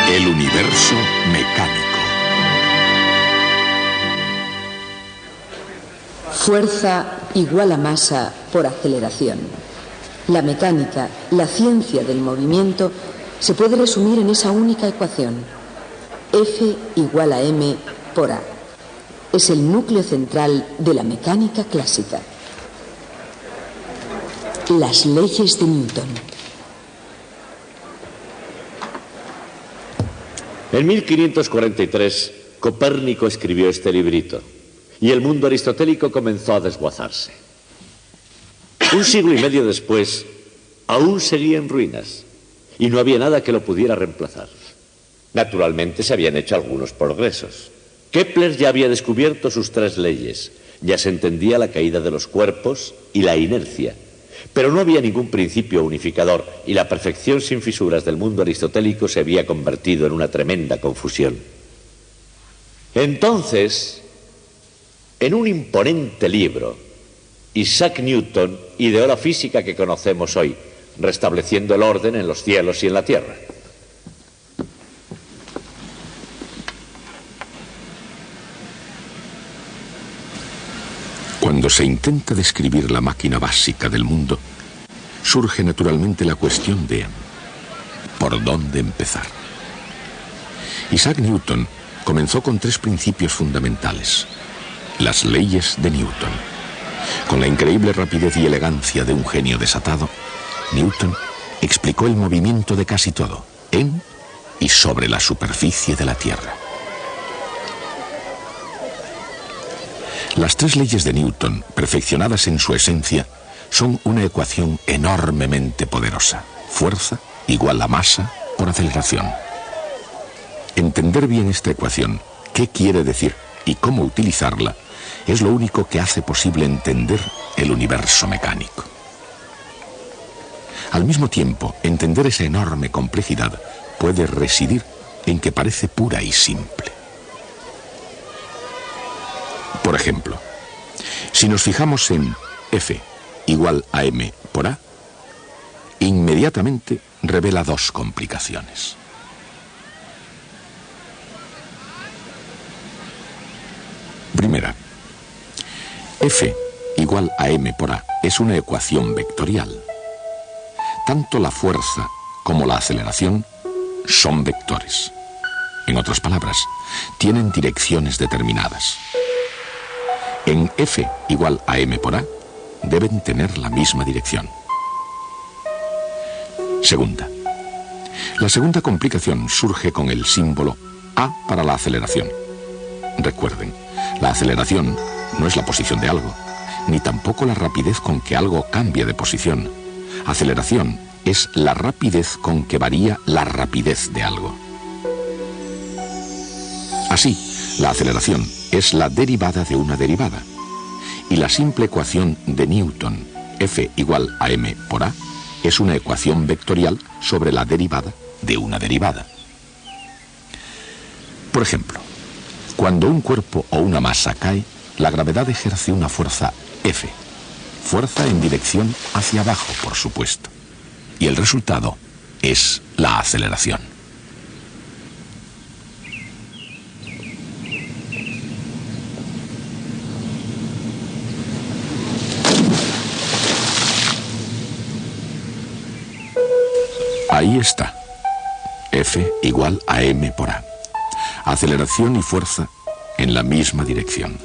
El universo mecánico. Fuerza igual a masa por aceleración. La mecánica, la ciencia del movimiento, se puede resumir en esa única ecuación. F igual a m por a. Es el núcleo central de la mecánica clásica. Las leyes de Newton. En 1543, Copérnico escribió este librito y el mundo aristotélico comenzó a desguazarse. Un siglo y medio después, aún seguía en ruinas y no había nada que lo pudiera reemplazar. Naturalmente se habían hecho algunos progresos. Kepler ya había descubierto sus 3 leyes, ya se entendía la caída de los cuerpos y la inercia, pero no había ningún principio unificador y la perfección sin fisuras del mundo aristotélico se había convertido en una tremenda confusión. Entonces, en un imponente libro, Isaac Newton ideó la física que conocemos hoy, restableciendo el orden en los cielos y en la tierra. Cuando se intenta describir la máquina básica del mundo, surge naturalmente la cuestión de ¿por dónde empezar? Isaac Newton comenzó con 3 principios fundamentales: las leyes de Newton. Con la increíble rapidez y elegancia de un genio desatado, Newton explicó el movimiento de casi todo, en y sobre la superficie de la Tierra. Las 3 leyes de Newton, perfeccionadas en su esencia, son una ecuación enormemente poderosa. Fuerza igual a masa por aceleración. Entender bien esta ecuación, qué quiere decir y cómo utilizarla, es lo único que hace posible entender el universo mecánico. Al mismo tiempo, entender esa enorme complejidad puede residir en que parece pura y simple. Por ejemplo, si nos fijamos en F igual a m por a, inmediatamente revela 2 complicaciones. Primera, F igual a m por a es una ecuación vectorial. Tanto la fuerza como la aceleración son vectores. En otras palabras, tienen direcciones determinadas. En F igual a m por a, deben tener la misma dirección. Segunda. La segunda complicación surge con el símbolo A para la aceleración. Recuerden, la aceleración no es la posición de algo, ni tampoco la rapidez con que algo cambia de posición. Aceleración es la rapidez con que varía la rapidez de algo. Así, la aceleración es la derivada de una derivada. Y la simple ecuación de Newton, F igual a m por a, es una ecuación vectorial sobre la derivada de una derivada. Por ejemplo, cuando un cuerpo o una masa cae, la gravedad ejerce una fuerza F. Fuerza en dirección hacia abajo, por supuesto. Y el resultado es la aceleración. Ahí está. F igual a m por a. Aceleración y fuerza en la misma dirección.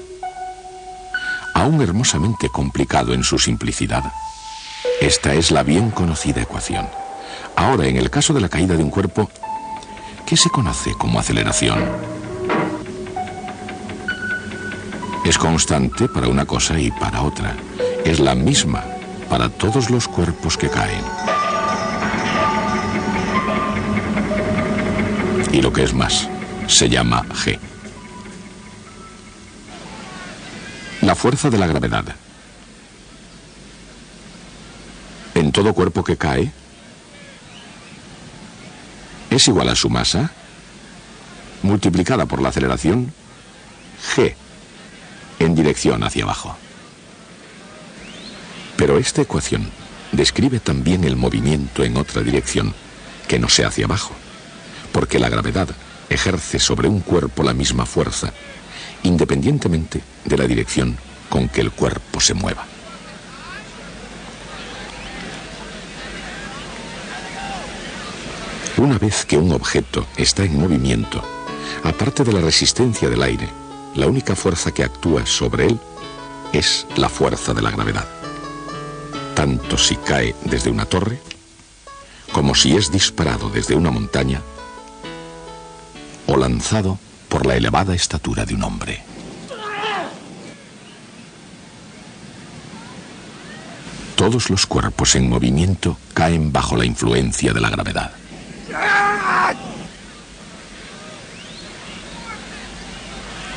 Aún hermosamente complicado en su simplicidad, esta es la bien conocida ecuación. Ahora, en el caso de la caída de un cuerpo, ¿qué se conoce como aceleración? Es constante para una cosa y para otra. Es la misma para todos los cuerpos que caen. Y lo que es más, se llama G. La fuerza de la gravedad. En todo cuerpo que cae, es igual a su masa, multiplicada por la aceleración, G, en dirección hacia abajo. Pero esta ecuación describe también el movimiento en otra dirección, que no sea hacia abajo. porque la gravedad ejerce sobre un cuerpo la misma fuerza, independientemente de la dirección con que el cuerpo se mueva. Una vez que un objeto está en movimiento, aparte de la resistencia del aire, la única fuerza que actúa sobre él es la fuerza de la gravedad. Tanto si cae desde una torre, como si es disparado desde una montaña, o lanzado por la elevada estatura de un hombre. Todos los cuerpos en movimiento caen bajo la influencia de la gravedad.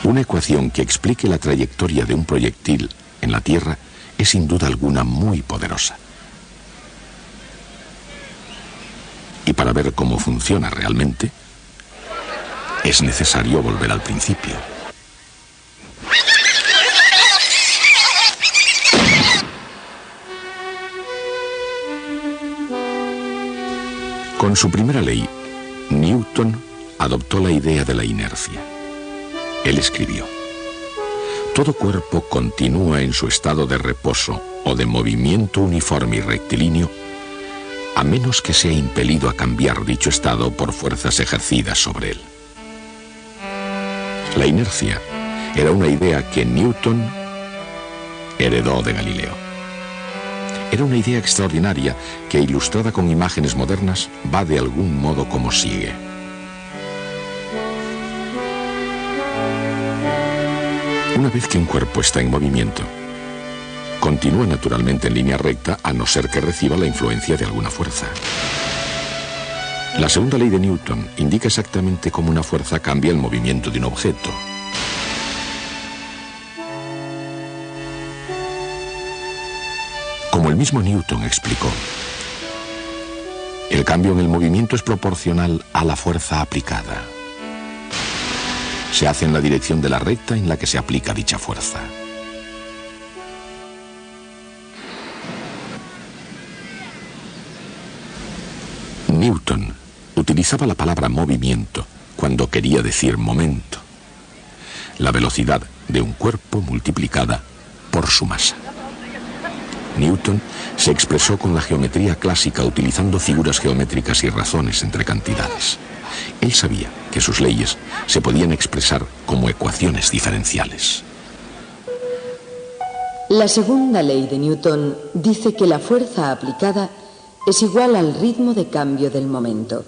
Una ecuación que explique la trayectoria de un proyectil en la Tierra es sin duda alguna muy poderosa. Y para ver cómo funciona realmente, es necesario volver al principio. Con su primera ley, Newton adoptó la idea de la inercia. Él escribió: todo cuerpo continúa en su estado de reposo o de movimiento uniforme y rectilíneo, a menos que sea impelido a cambiar dicho estado por fuerzas ejercidas sobre él. La inercia era una idea que Newton heredó de Galileo. Era una idea extraordinaria que, ilustrada con imágenes modernas, va de algún modo como sigue. Una vez que un cuerpo está en movimiento, continúa naturalmente en línea recta a no ser que reciba la influencia de alguna fuerza. La segunda ley de Newton indica exactamente cómo una fuerza cambia el movimiento de un objeto. Como el mismo Newton explicó, el cambio en el movimiento es proporcional a la fuerza aplicada. Se hace en la dirección de la recta en la que se aplica dicha fuerza. Newton utilizaba la palabra movimiento cuando quería decir momento, la velocidad de un cuerpo multiplicada por su masa. Newton se expresó con la geometría clásica utilizando figuras geométricas y razones entre cantidades. Él sabía que sus leyes se podían expresar como ecuaciones diferenciales. La segunda ley de Newton dice que la fuerza aplicada es igual al ritmo de cambio del momento.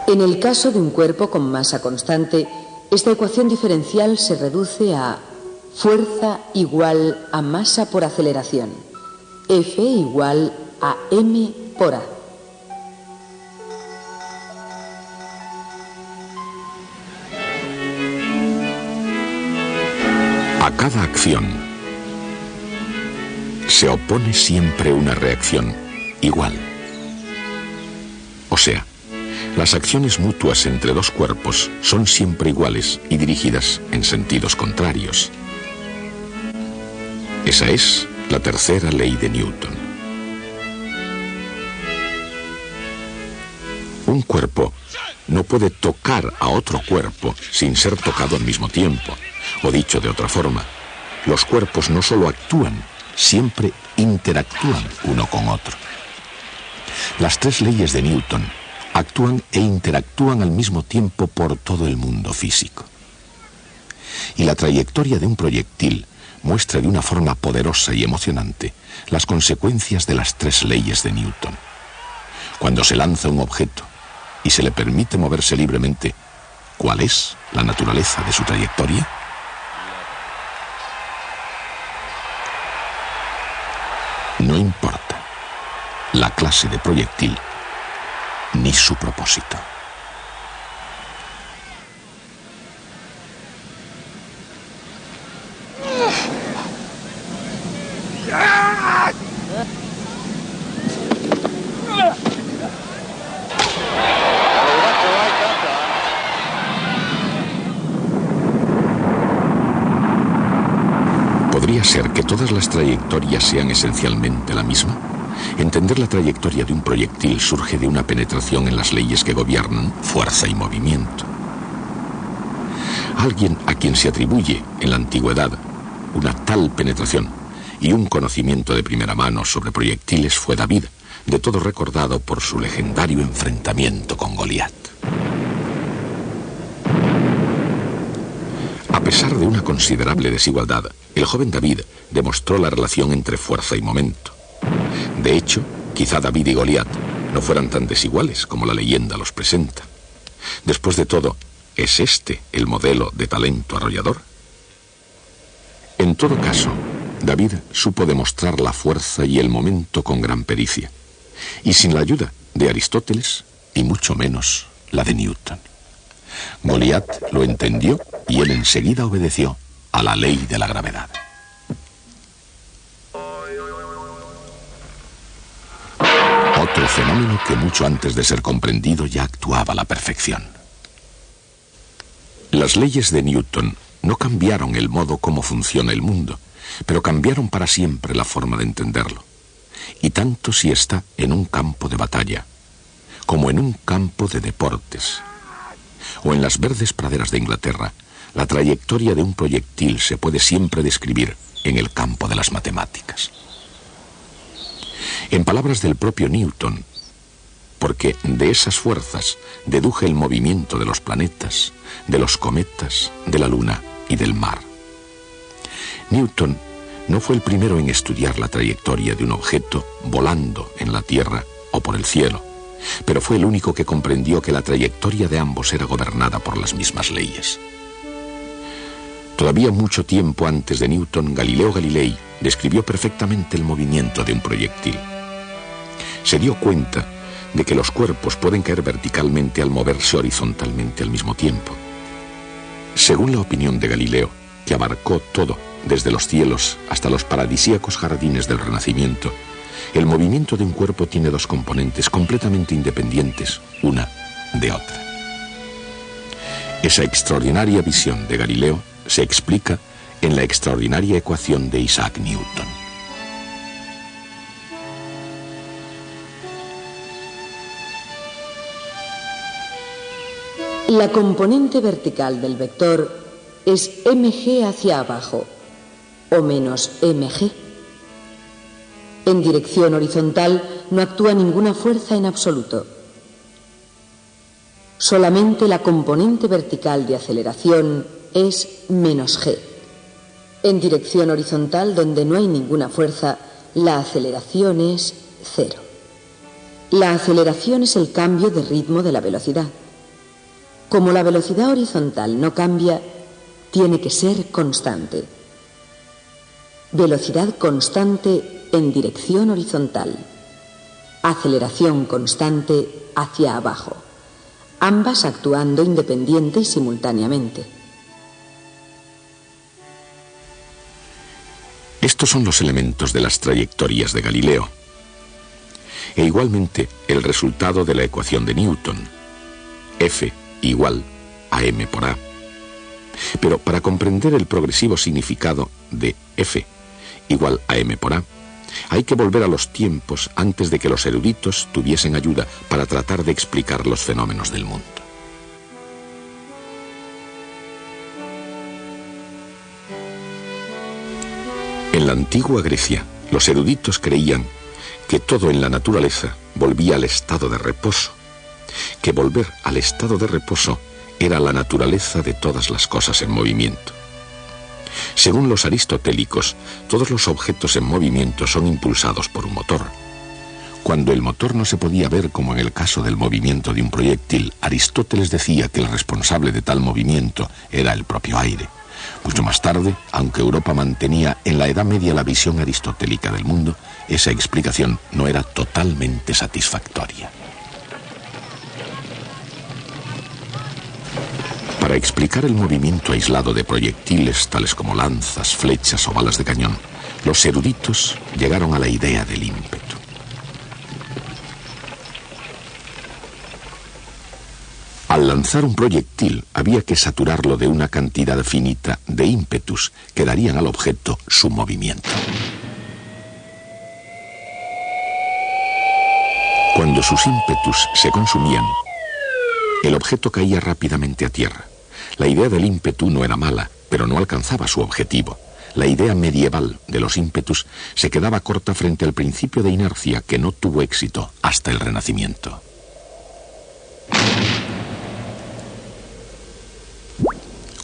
En el caso de un cuerpo con masa constante, esta ecuación diferencial se reduce a fuerza igual a masa por aceleración, F igual a m por A. A cada acción se opone siempre una reacción igual. O sea, las acciones mutuas entre dos cuerpos son siempre iguales y dirigidas en sentidos contrarios. Esa es la tercera ley de Newton. Un cuerpo no puede tocar a otro cuerpo sin ser tocado al mismo tiempo. O dicho de otra forma, los cuerpos no solo actúan, siempre interactúan uno con otro. Las tres leyes de Newton actúan e interactúan al mismo tiempo por todo el mundo físico. Y la trayectoria de un proyectil muestra de una forma poderosa y emocionante las consecuencias de las tres leyes de Newton. Cuando se lanza un objeto y se le permite moverse libremente, ¿cuál es la naturaleza de su trayectoria? No importa la clase de proyectil ni su propósito. Podría ser que que todas las trayectorias sean esencialmente la misma? Entender la trayectoria de un proyectil surge de una penetración en las leyes que gobiernan fuerza y movimiento. Alguien a quien se atribuye en la antigüedad una tal penetración y un conocimiento de primera mano sobre proyectiles fue David, de todo recordado por su legendario enfrentamiento con Goliat. A pesar de una considerable desigualdad, el joven David demostró la relación entre fuerza y momento. De hecho, quizá David y Goliat no fueran tan desiguales como la leyenda los presenta. Después de todo, ¿es este el modelo de talento arrollador? En todo caso, David supo demostrar la fuerza y el momento con gran pericia, y sin la ayuda de Aristóteles, y mucho menos la de Newton. Goliat lo entendió y él enseguida obedeció a la ley de la gravedad. Otro fenómeno que mucho antes de ser comprendido ya actuaba a la perfección. Las leyes de Newton no cambiaron el modo como funciona el mundo, pero cambiaron para siempre la forma de entenderlo. Y tanto si está en un campo de batalla, como en un campo de deportes, o en las verdes praderas de Inglaterra, la trayectoria de un proyectil se puede siempre describir en el campo de las matemáticas. En palabras del propio Newton, porque de esas fuerzas deduje el movimiento de los planetas, de los cometas, de la luna y del mar. Newton no fue el primero en estudiar la trayectoria de un objeto volando en la Tierra o por el cielo, pero fue el único que comprendió que la trayectoria de ambos era gobernada por las mismas leyes. Todavía mucho tiempo antes de Newton, Galileo Galilei describió perfectamente el movimiento de un proyectil. Se dio cuenta de que los cuerpos pueden caer verticalmente al moverse horizontalmente al mismo tiempo. Según la opinión de Galileo, que abarcó todo, desde los cielos hasta los paradisíacos jardines del Renacimiento, el movimiento de un cuerpo tiene dos componentes completamente independientes una de otra. Esa extraordinaria visión de Galileo se explica en la extraordinaria ecuación de Isaac Newton. La componente vertical del vector es mg hacia abajo, o menos mg. En dirección horizontal no actúa ninguna fuerza en absoluto. Solamente la componente vertical de aceleración es menos g. En dirección horizontal, donde no hay ninguna fuerza, la aceleración es cero. La aceleración es el cambio de ritmo de la velocidad. Como la velocidad horizontal no cambia, tiene que ser constante. Velocidad constante en dirección horizontal. Aceleración constante hacia abajo. Ambas actuando independiente y simultáneamente. Estos son los elementos de las trayectorias de Galileo. E igualmente el resultado de la ecuación de Newton. F igual a m por a. Pero para comprender el progresivo significado de F igual a m por a, hay que volver a los tiempos antes de que los eruditos tuviesen ayuda para tratar de explicar los fenómenos del mundo. En la antigua Grecia, los eruditos creían que todo en la naturaleza volvía al estado de reposo, que volver al estado de reposo era la naturaleza de todas las cosas en movimiento. Según los aristotélicos, todos los objetos en movimiento son impulsados por un motor. Cuando el motor no se podía ver como en el caso del movimiento de un proyectil, Aristóteles decía que el responsable de tal movimiento era el propio aire. Mucho más tarde, aunque Europa mantenía en la Edad Media la visión aristotélica del mundo, esa explicación no era totalmente satisfactoria. Para explicar el movimiento aislado de proyectiles tales como lanzas, flechas o balas de cañón, los eruditos llegaron a la idea del ímpetu. Al lanzar un proyectil había que saturarlo de una cantidad finita de ímpetus que darían al objeto su movimiento. Cuando sus ímpetus se consumían, el objeto caía rápidamente a tierra. La idea del ímpetu no era mala, pero no alcanzaba su objetivo. La idea medieval de los ímpetus se quedaba corta frente al principio de inercia que no tuvo éxito hasta el Renacimiento.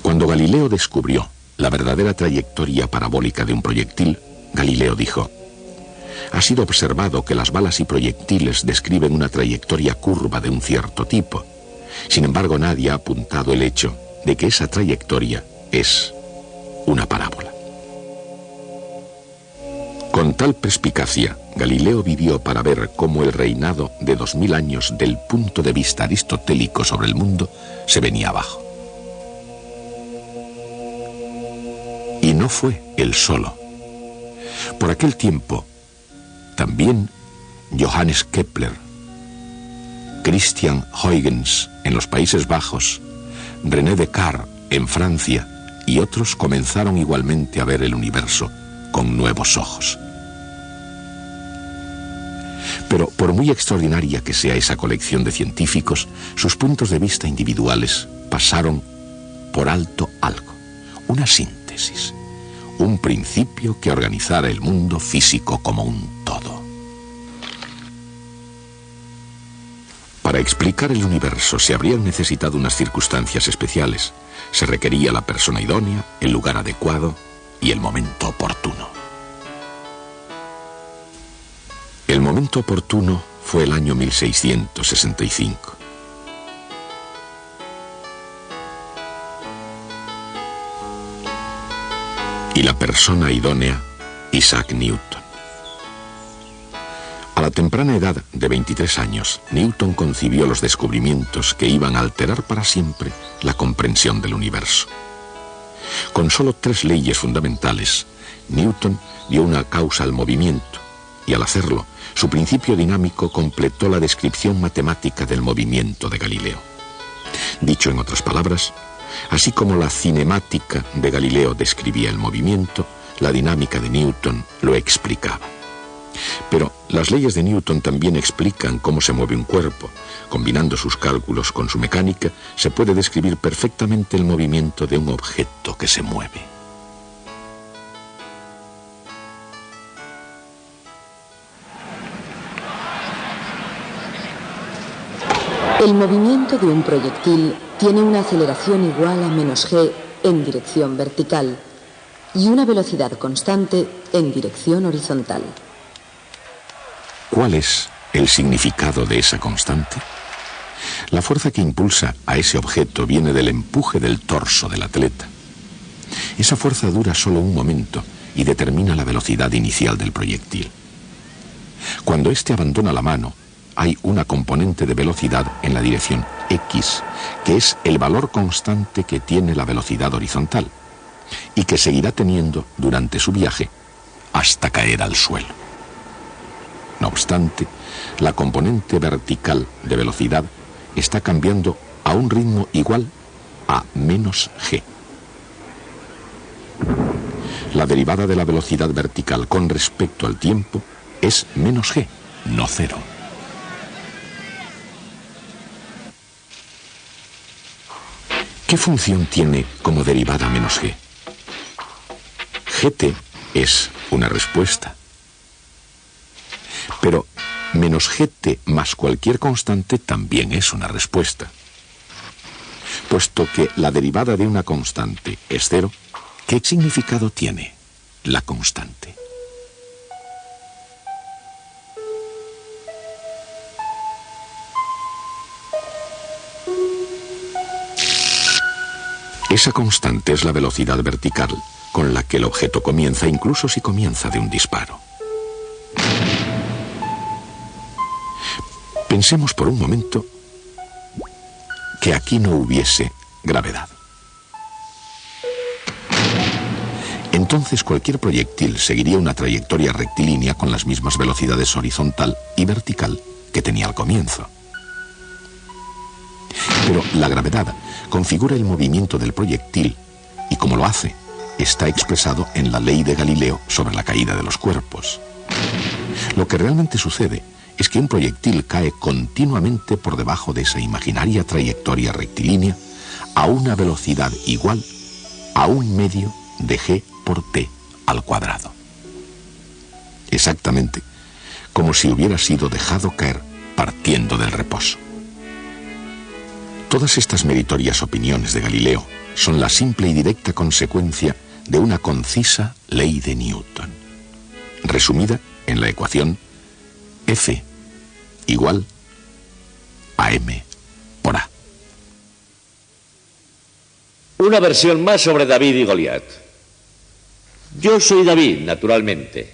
Cuando Galileo descubrió la verdadera trayectoria parabólica de un proyectil, Galileo dijo: ha sido observado que las balas y proyectiles describen una trayectoria curva de un cierto tipo. Sin embargo, nadie ha apuntado el hecho de que esa trayectoria es una parábola. Con tal perspicacia, Galileo vivió para ver cómo el reinado de 2000 años del punto de vista aristotélico sobre el mundo se venía abajo. Y no fue él solo. Por aquel tiempo, también Johannes Kepler, Christian Huygens en los Países Bajos, René Descartes en Francia y otros comenzaron igualmente a ver el universo con nuevos ojos. Pero por muy extraordinaria que sea esa colección de científicos, sus puntos de vista individuales pasaron por alto algo, una síntesis, un principio que organizara el mundo físico como un todo. Para explicar el universo se habrían necesitado unas circunstancias especiales. Se requería la persona idónea, el lugar adecuado y el momento oportuno. El momento oportuno fue el año 1665. Y la persona idónea, Isaac Newton. A la temprana edad de 23 años, Newton concibió los descubrimientos que iban a alterar para siempre la comprensión del universo. Con solo 3 leyes fundamentales, Newton dio una causa al movimiento, y al hacerlo, su principio dinámico completó la descripción matemática del movimiento de Galileo. Dicho en otras palabras, así como la cinemática de Galileo describía el movimiento, la dinámica de Newton lo explicaba. Pero las leyes de Newton también explican cómo se mueve un cuerpo. Combinando sus cálculos con su mecánica, se puede describir perfectamente el movimiento de un objeto que se mueve. El movimiento de un proyectil tiene una aceleración igual a -g en dirección vertical y una velocidad constante en dirección horizontal. ¿Cuál es el significado de esa constante? La fuerza que impulsa a ese objeto viene del empuje del torso del atleta. Esa fuerza dura solo un momento y determina la velocidad inicial del proyectil. Cuando éste abandona la mano, hay una componente de velocidad en la dirección X, que es el valor constante que tiene la velocidad horizontal y que seguirá teniendo durante su viaje hasta caer al suelo. No obstante, la componente vertical de velocidad está cambiando a un ritmo igual a -g. La derivada de la velocidad vertical con respecto al tiempo es -g, no 0. ¿Qué función tiene como derivada -g? Gt es una respuesta. Pero -gt más cualquier constante también es una respuesta. Puesto que la derivada de una constante es 0, ¿qué significado tiene la constante? Esa constante es la velocidad vertical con la que el objeto comienza, incluso si comienza de un disparo. Pensemos por un momento que aquí no hubiese gravedad. Entonces cualquier proyectil seguiría una trayectoria rectilínea con las mismas velocidades horizontal y vertical que tenía al comienzo. Pero la gravedad configura el movimiento del proyectil y, como lo hace, está expresado en la ley de Galileo sobre la caída de los cuerpos. Lo que realmente sucede es que un proyectil cae continuamente por debajo de esa imaginaria trayectoria rectilínea a una velocidad igual a 1/2 de g por t al cuadrado. Exactamente como si hubiera sido dejado caer partiendo del reposo. Todas estas meritorias opiniones de Galileo son la simple y directa consecuencia de una concisa ley de Newton, resumida en la ecuación F igual a m por a. Una versión más sobre David y Goliat. Yo soy David, naturalmente,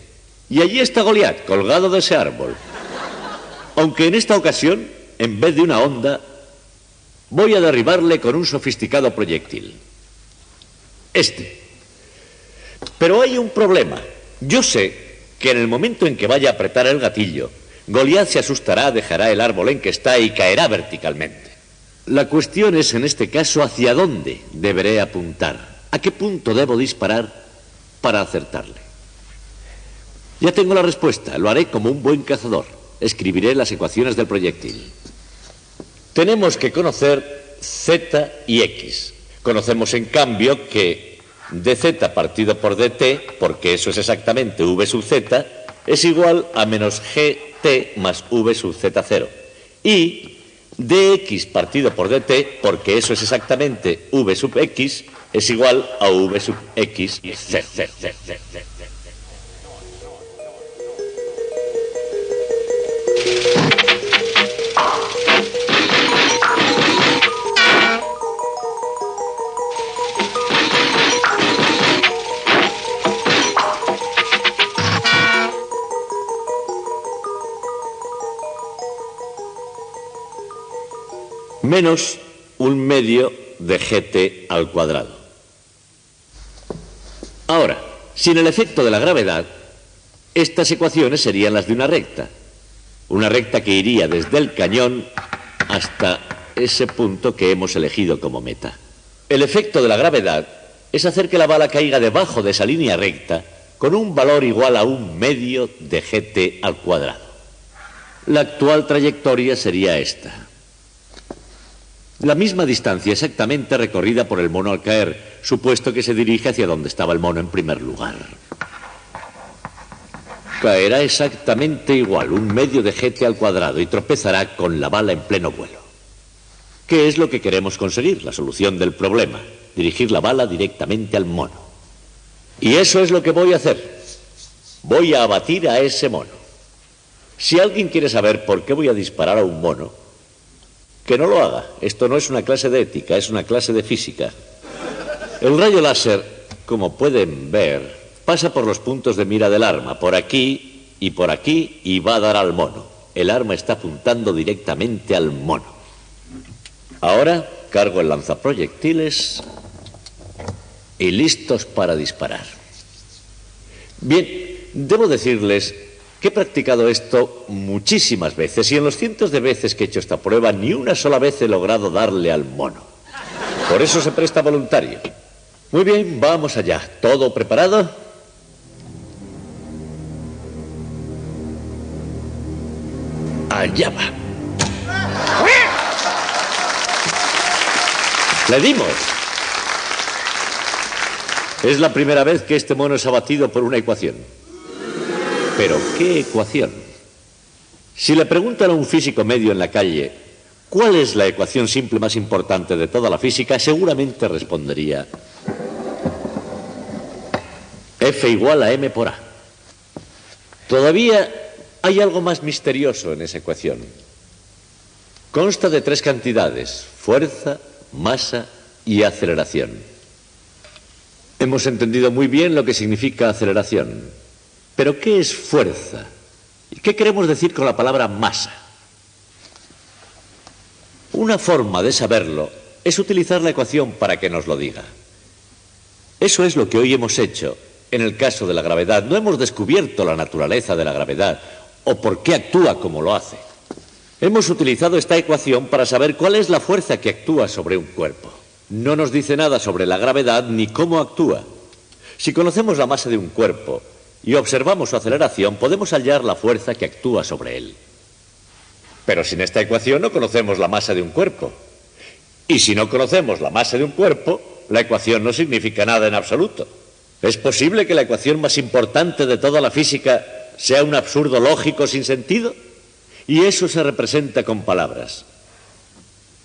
y allí está Goliat, colgado de ese árbol. Aunque en esta ocasión, en vez de una onda, voy a derribarle con un sofisticado proyectil. Pero hay un problema. Yo sé que en el momento en que vaya a apretar el gatillo, Goliat se asustará, dejará el árbol en que está y caerá verticalmente. La cuestión es, en este caso, hacia dónde deberé apuntar. ¿A qué punto debo disparar para acertarle? Ya tengo la respuesta. Lo haré como un buen cazador. Escribiré las ecuaciones del proyectil. Tenemos que conocer Z y X. Conocemos, en cambio, que dz partido por dt, porque eso es exactamente v sub z, es igual a menos gt más v sub z0. Y dx partido por dt, porque eso es exactamente v sub x, es igual a v sub x z. Menos 1/2 de gt al cuadrado. Ahora, sin el efecto de la gravedad, estas ecuaciones serían las de una recta. Una recta que iría desde el cañón hasta ese punto que hemos elegido como meta. El efecto de la gravedad es hacer que la bala caiga debajo de esa línea recta con un valor igual a 1/2 de gt al cuadrado. La actual trayectoria sería esta. La misma distancia exactamente recorrida por el mono al caer, supuesto que se dirige hacia donde estaba el mono en primer lugar. Caerá exactamente igual, 1/2 de gt al cuadrado, y tropezará con la bala en pleno vuelo. ¿Qué es lo que queremos conseguir? La solución del problema. Dirigir la bala directamente al mono. Y eso es lo que voy a hacer. Voy a abatir a ese mono. Si alguien quiere saber por qué voy a disparar a un mono, que no lo haga. Esto no es una clase de ética, es una clase de física. El rayo láser, como pueden ver, pasa por los puntos de mira del arma, por aquí, y va a dar al mono. El arma está apuntando directamente al mono. Ahora cargo el lanzaproyectiles y listos para disparar. Bien, debo decirles que he practicado esto muchísimas veces, y en los cientos de veces que he hecho esta prueba, ni una sola vez he logrado darle al mono. Por eso se presta voluntario. Muy bien, vamos allá. ¿Todo preparado? Allá va. ¡Le dimos! Es la primera vez que este mono es abatido por una ecuación. ¿Pero qué ecuación? Si le preguntan a un físico medio en la calle ¿cuál es la ecuación simple más importante de toda la física?, seguramente respondería F igual a m por a. Todavía hay algo más misterioso en esa ecuación. Consta de 3 cantidades: fuerza, masa y aceleración. Hemos entendido muy bien lo que significa aceleración. ¿Pero qué es fuerza? ¿Y qué queremos decir con la palabra masa? Una forma de saberlo es utilizar la ecuación para que nos lo diga. Eso es lo que hoy hemos hecho en el caso de la gravedad. No hemos descubierto la naturaleza de la gravedad o por qué actúa como lo hace. Hemos utilizado esta ecuación para saber cuál es la fuerza que actúa sobre un cuerpo. No nos dice nada sobre la gravedad ni cómo actúa. Si conocemos la masa de un cuerpo y observamos su aceleración, podemos hallar la fuerza que actúa sobre él. Pero sin esta ecuación no conocemos la masa de un cuerpo. Y si no conocemos la masa de un cuerpo, la ecuación no significa nada en absoluto. ¿Es posible que la ecuación más importante de toda la física sea un absurdo lógico sin sentido? Y eso se representa con palabras.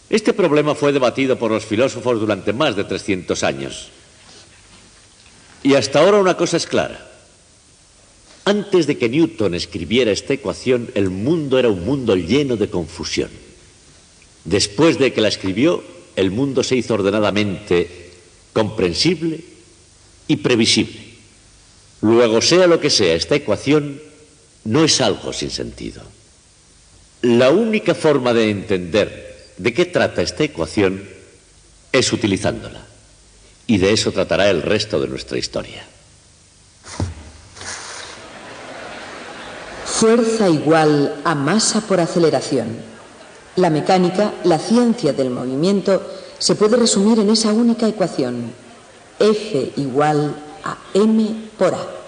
Este problema fue debatido por los filósofos durante más de 300 años. Y hasta ahora una cosa es clara. Antes de que Newton escribiera esta ecuación, el mundo era un mundo lleno de confusión. Después de que la escribió, el mundo se hizo ordenadamente comprensible y previsible. Luego, sea lo que sea, esta ecuación no es algo sin sentido. La única forma de entender de qué trata esta ecuación es utilizándola. Y de eso tratará el resto de nuestra historia. Fuerza igual a masa por aceleración. La mecánica, la ciencia del movimiento, se puede resumir en esa única ecuación. F igual a m por a.